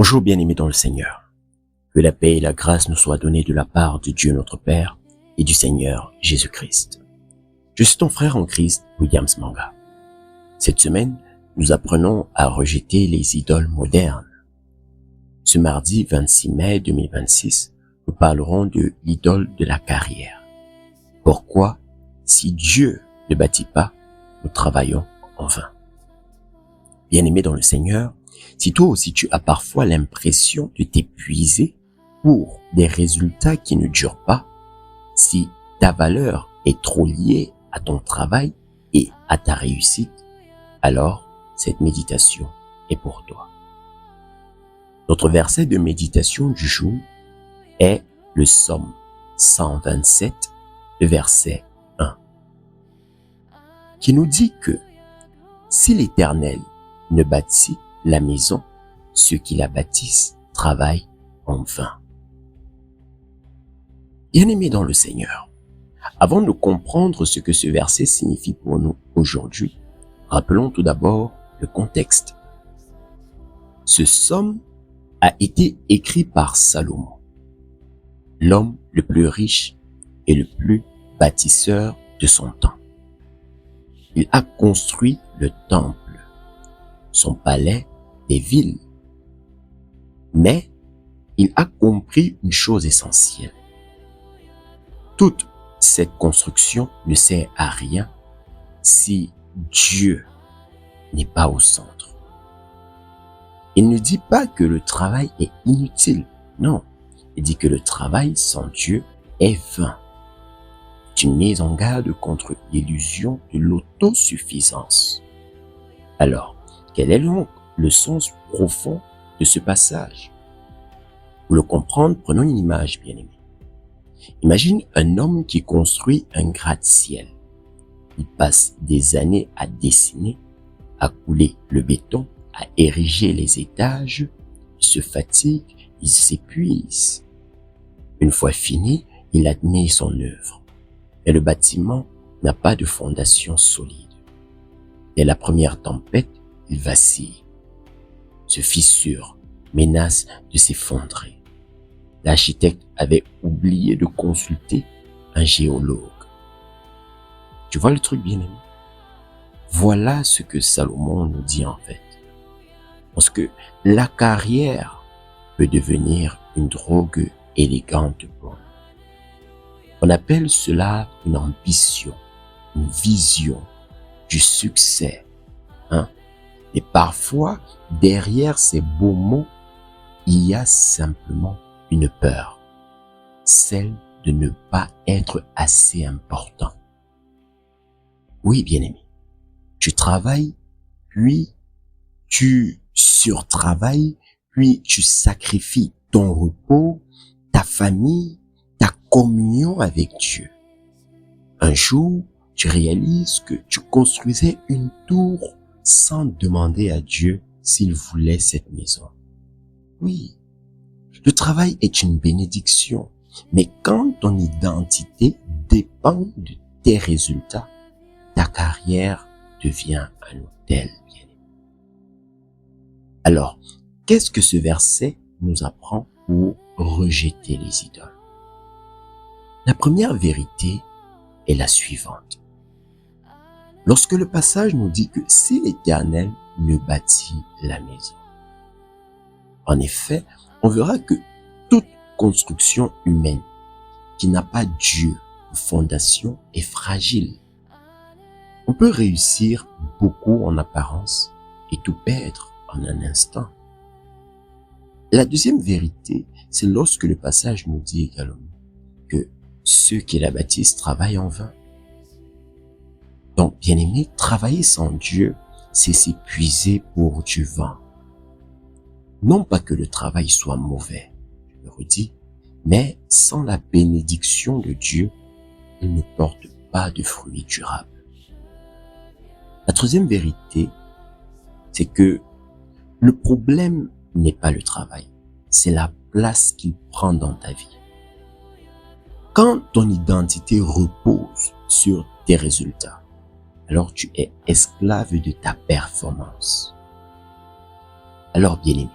Bonjour bien-aimés dans le Seigneur. Que la paix et la grâce nous soient données de la part de Dieu notre Père et du Seigneur Jésus-Christ. Je suis ton frère en Christ, Williams Manga. Cette semaine, nous apprenons à rejeter les idoles modernes. Ce mardi 26 mai 2026, nous parlerons de l'idole de la carrière. Pourquoi, si Dieu ne bâtit pas, nous travaillons en vain? Bien-aimé dans le Seigneur, si toi aussi tu as parfois l'impression de t'épuiser pour des résultats qui ne durent pas, si ta valeur est trop liée à ton travail et à ta réussite, alors cette méditation est pour toi. Notre verset de méditation du jour est le Psaume 127, le verset 1, qui nous dit que si l'Éternel ne bâtit la maison, ceux qui la bâtissent travaillent en vain. Bien-aimés dans le Seigneur, avant de comprendre ce que ce verset signifie pour nous aujourd'hui, rappelons tout d'abord le contexte. Ce psaume a été écrit par Salomon, l'homme le plus riche et le plus bâtisseur de son temps. Il a construit le temple, son palais, des villes. Mais il a compris une chose essentielle. Toute cette construction ne sert à rien si Dieu n'est pas au centre. Il ne dit pas que le travail est inutile. Non, il dit que le travail sans Dieu est vain. C'est une mise en garde contre l'illusion de l'autosuffisance. Alors, quel est donc le sens profond de ce passage? Pour le comprendre, prenons une image, bien-aimé. Imagine un homme qui construit un gratte-ciel. Il passe des années à dessiner, à couler le béton, à ériger les étages. Il se fatigue, il s'épuise. Une fois fini, il admire son œuvre. Mais le bâtiment n'a pas de fondation solide. Dès la première tempête, il vacille, se fissure, menace de s'effondrer. L'architecte avait oublié de consulter un géologue. Tu vois le truc, bien-aimé? Voilà ce que Salomon nous dit en fait. Parce que la carrière peut devenir une drogue élégante pour nous. On appelle cela une ambition, une vision, du succès, Et parfois, derrière ces beaux mots, il y a simplement une peur, celle de ne pas être assez important. Oui, bien-aimé, tu travailles, puis tu surtravailles, puis tu sacrifies ton repos, ta famille, ta communion avec Dieu. Un jour, tu réalises que tu construisais une tour sans demander à Dieu s'il voulait cette maison. Oui, le travail est une bénédiction, mais quand ton identité dépend de tes résultats, ta carrière devient un hôtel, bien-aimé. Alors, qu'est-ce que ce verset nous apprend pour rejeter les idoles? La première vérité est la suivante. Lorsque le passage nous dit que si l'Éternel ne bâtit la maison, en effet, on verra que toute construction humaine qui n'a pas Dieu comme fondation est fragile. On peut réussir beaucoup en apparence et tout perdre en un instant. La deuxième vérité, c'est lorsque le passage nous dit également que ceux qui la bâtissent travaillent en vain. Donc, bien-aimé, travailler sans Dieu, c'est s'épuiser pour du vent. Non pas que le travail soit mauvais, je le redis, mais sans la bénédiction de Dieu, il ne porte pas de fruits durables. La troisième vérité, c'est que le problème n'est pas le travail, c'est la place qu'il prend dans ta vie. Quand ton identité repose sur tes résultats, alors tu es esclave de ta performance. Alors, bien-aimé,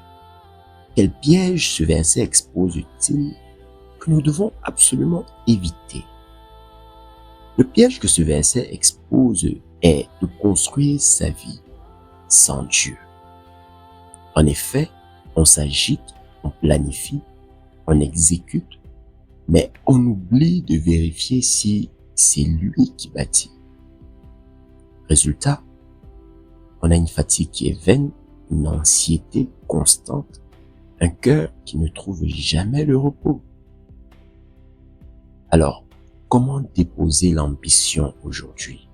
Quel piège ce verset expose-t-il que nous devons absolument éviter? Le piège que ce verset expose est de construire sa vie sans Dieu. En effet, on s'agite, on planifie, on exécute, mais on oublie de vérifier si c'est lui qui bâtit. Résultat, on a une fatigue qui est vaine, une anxiété constante, un cœur qui ne trouve jamais le repos. Alors, comment déposer l'ambition aujourd'hui?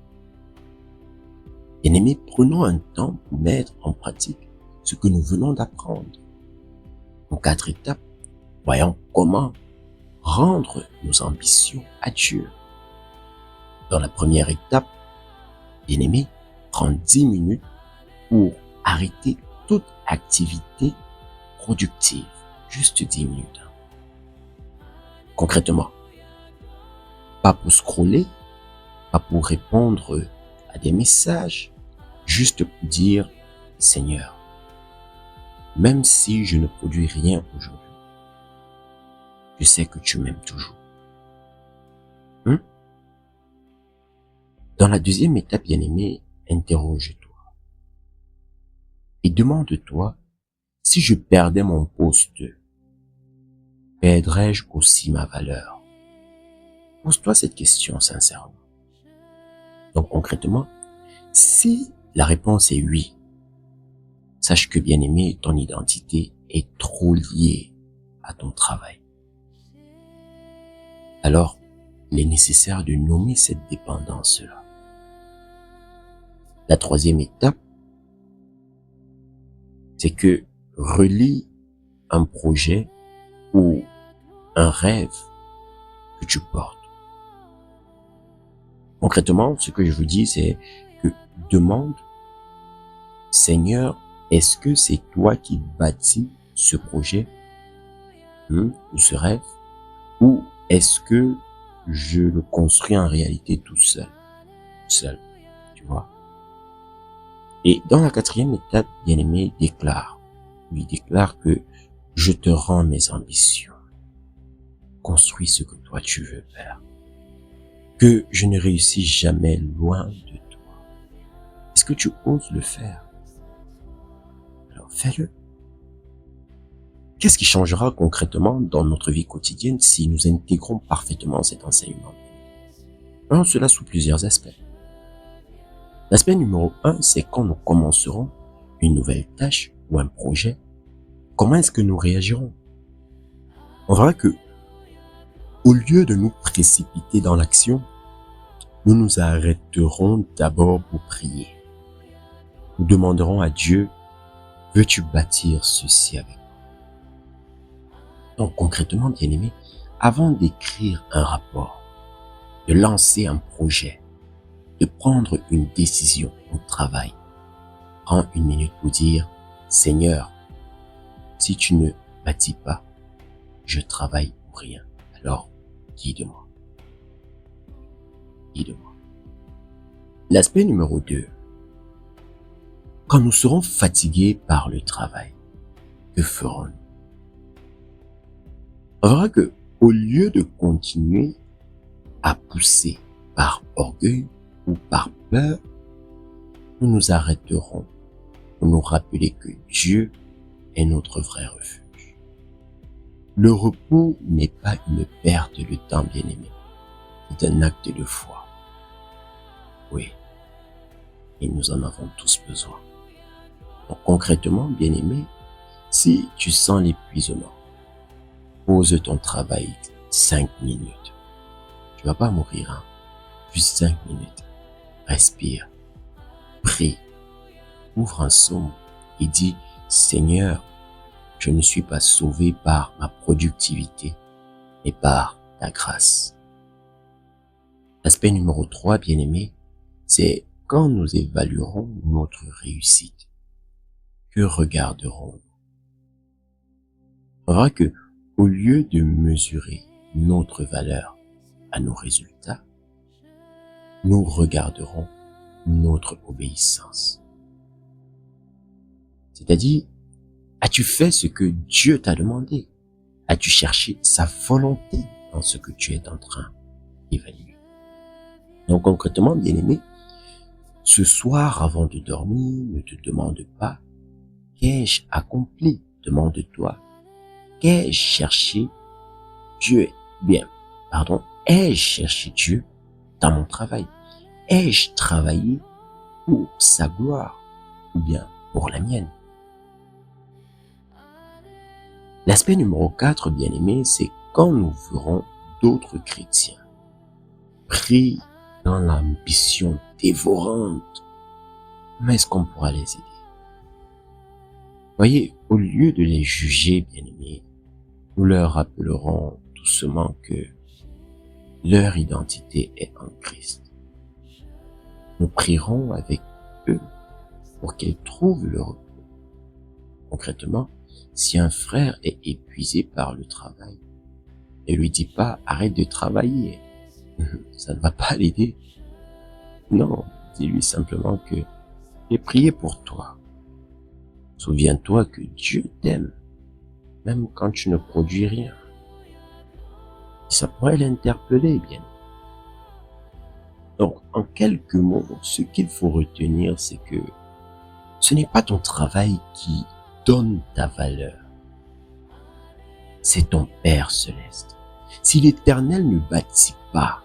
Bien-aimés, prenons un temps pour mettre en pratique ce que nous venons d'apprendre. En 4 étapes, voyons comment rendre nos ambitions à Dieu. Dans la première étape, bien-aimés, prends 10 minutes pour arrêter toute activité productive. Juste 10 minutes. Concrètement, pas pour scroller, pas pour répondre à des messages, juste pour dire « Seigneur, même si je ne produis rien aujourd'hui, je sais que tu m'aimes toujours. » Dans la deuxième étape, bien-aimé, interroge-toi et demande-toi si je perdais mon poste, perdrais-je aussi ma valeur? Pose-toi cette question sincèrement. Donc concrètement, si la réponse est oui, sache que bien-aimé, ton identité est trop liée à ton travail. Alors, il est nécessaire de nommer cette dépendance-là. La troisième étape, c'est que relie un projet ou un rêve que tu portes. Concrètement, ce que je vous dis, c'est que demande, Seigneur, est-ce que c'est toi qui bâtis ce projet ou ce rêve, ou est-ce que je le construis en réalité tout seul, tu vois? Et dans la quatrième étape, bien-aimé, déclare que je te rends mes ambitions. Construis ce que toi tu veux faire. Que je ne réussis jamais loin de toi. Est-ce que tu oses le faire? Alors fais-le. Qu'est-ce qui changera concrètement dans notre vie quotidienne si nous intégrons parfaitement cet enseignement? Voyons cela sous plusieurs aspects. L'aspect numéro 1, c'est quand nous commencerons une nouvelle tâche ou un projet, comment est-ce que nous réagirons? On verra que, au lieu de nous précipiter dans l'action, nous nous arrêterons d'abord pour prier. Nous demanderons à Dieu, veux-tu bâtir ceci avec moi? Donc concrètement, bien-aimé, avant d'écrire un rapport, de lancer un projet, de prendre une décision au travail, prends une minute pour dire, Seigneur, si tu ne bâtis pas, je travaille pour rien. Alors, guide-moi. Guide-moi. L'aspect numéro 2. Quand nous serons fatigués par le travail, que ferons-nous? On verra que, au lieu de continuer à pousser par orgueil ou par peur, nous nous arrêterons pour nous rappeler que Dieu est notre vrai refuge. Le repos n'est pas une perte de temps, bien-aimé. C'est un acte de foi. Oui, et nous en avons tous besoin. Donc concrètement, bien-aimé, si tu sens l'épuisement, pose ton travail 5 minutes. Tu vas pas mourir, hein? Juste 5 minutes. Respire. Prie. Ouvre un psaume et dis, Seigneur, je ne suis pas sauvé par ma productivité, mais par ta grâce. L'aspect numéro 3, bien-aimé, c'est quand nous évaluerons notre réussite. Que regarderons-nous? On verra que, au lieu de mesurer notre valeur à nos résultats, nous regarderons notre obéissance. C'est-à-dire, As-tu fait ce que Dieu t'a demandé? As-tu cherché sa volonté dans ce que tu es en train d'évaluer? Donc concrètement, bien-aimé, ce soir avant de dormir, ne te demande pas qu'ai-je accompli? Demande-toi, qu'ai-je cherché Dieu? Ai-je cherché Dieu dans mon travail? Ai-je travaillé pour sa gloire ou bien pour la mienne? L'aspect numéro 4, bien-aimé, c'est quand nous verrons d'autres chrétiens pris dans l'ambition dévorante, comment est-ce qu'on pourra les aider? Voyez, au lieu de les juger, bien-aimés, nous leur rappellerons doucement que leur identité est en Christ. Nous prierons avec eux pour qu'ils trouvent le repos. Concrètement, si un frère est épuisé par le travail, ne lui dis pas arrête de travailler, ça ne va pas l'aider. Non, dis-lui simplement que j'ai prié pour toi. Souviens-toi que Dieu t'aime, même quand tu ne produis rien. Ça pourrait l'interpeller, bien. Donc, en quelques mots, ce qu'il faut retenir, c'est que ce n'est pas ton travail qui donne ta valeur. C'est ton Père céleste. Si l'Éternel ne bâtit pas,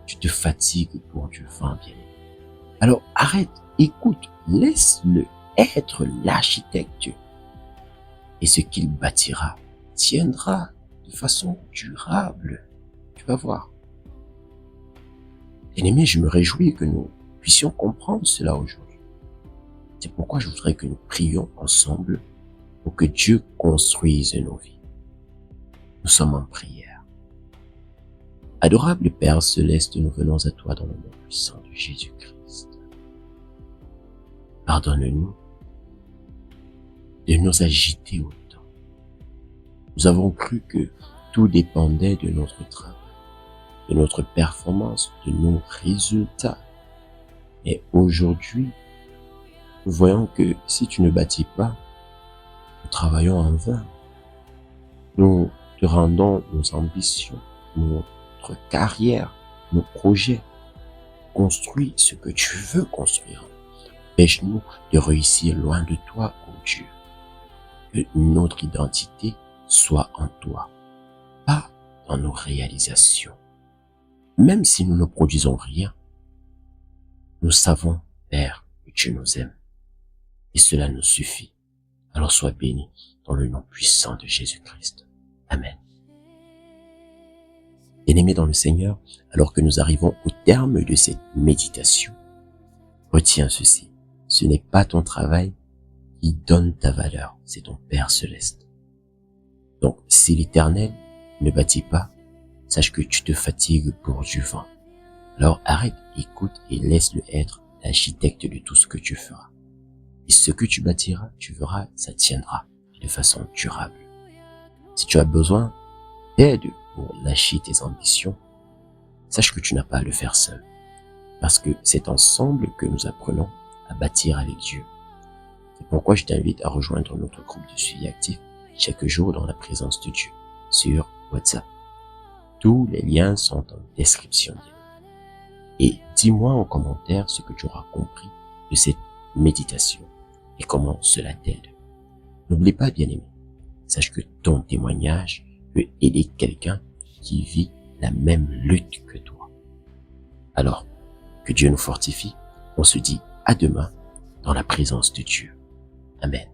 tu te fatigues pour du vent, bien. Alors arrête, écoute, laisse-le être l'architecte. Et ce qu'il bâtira tiendra de façon durable. Tu vas voir. Bien-aimé, je me réjouis que nous puissions comprendre cela aujourd'hui. C'est pourquoi je voudrais que nous prions ensemble pour que Dieu construise nos vies. Nous sommes en prière. Adorable Père céleste, nous venons à toi dans le nom puissant de Jésus-Christ. Pardonne-nous de nous agiter autant. Nous avons cru que tout dépendait de notre travail, de notre performance, de nos résultats. Et aujourd'hui, nous voyons que si tu ne bâtis pas, nous travaillons en vain. Nous te rendons nos ambitions, notre carrière, nos projets. Construis ce que tu veux construire. Empêche-nous de réussir loin de toi, ô Dieu. Que notre identité soit en toi, pas dans nos réalisations. Même si nous ne produisons rien, nous savons, Père, que tu nous aimes. Et cela nous suffit. Alors sois béni dans le nom puissant de Jésus-Christ. Amen. Bien-aimés dans le Seigneur, alors que nous arrivons au terme de cette méditation, retiens ceci. Ce n'est pas ton travail qui donne ta valeur, c'est ton Père céleste. Donc, si l'Éternel ne bâtit pas, sache que tu te fatigues pour du vent. Alors arrête, écoute et laisse-le être l'architecte de tout ce que tu feras. Et ce que tu bâtiras, tu verras, ça tiendra de façon durable. Si tu as besoin d'aide pour lâcher tes ambitions, sache que tu n'as pas à le faire seul. Parce que c'est ensemble que nous apprenons à bâtir avec Dieu. C'est pourquoi je t'invite à rejoindre notre groupe de suivi actif chaque jour dans la présence de Dieu sur WhatsApp. Tous les liens sont en description. Et dis-moi en commentaire ce que tu auras compris de cette méditation et comment cela t'aide. N'oublie pas, bien-aimé, sache que ton témoignage peut aider quelqu'un qui vit la même lutte que toi. Alors, que Dieu nous fortifie. On se dit à demain dans la présence de Dieu. Amen.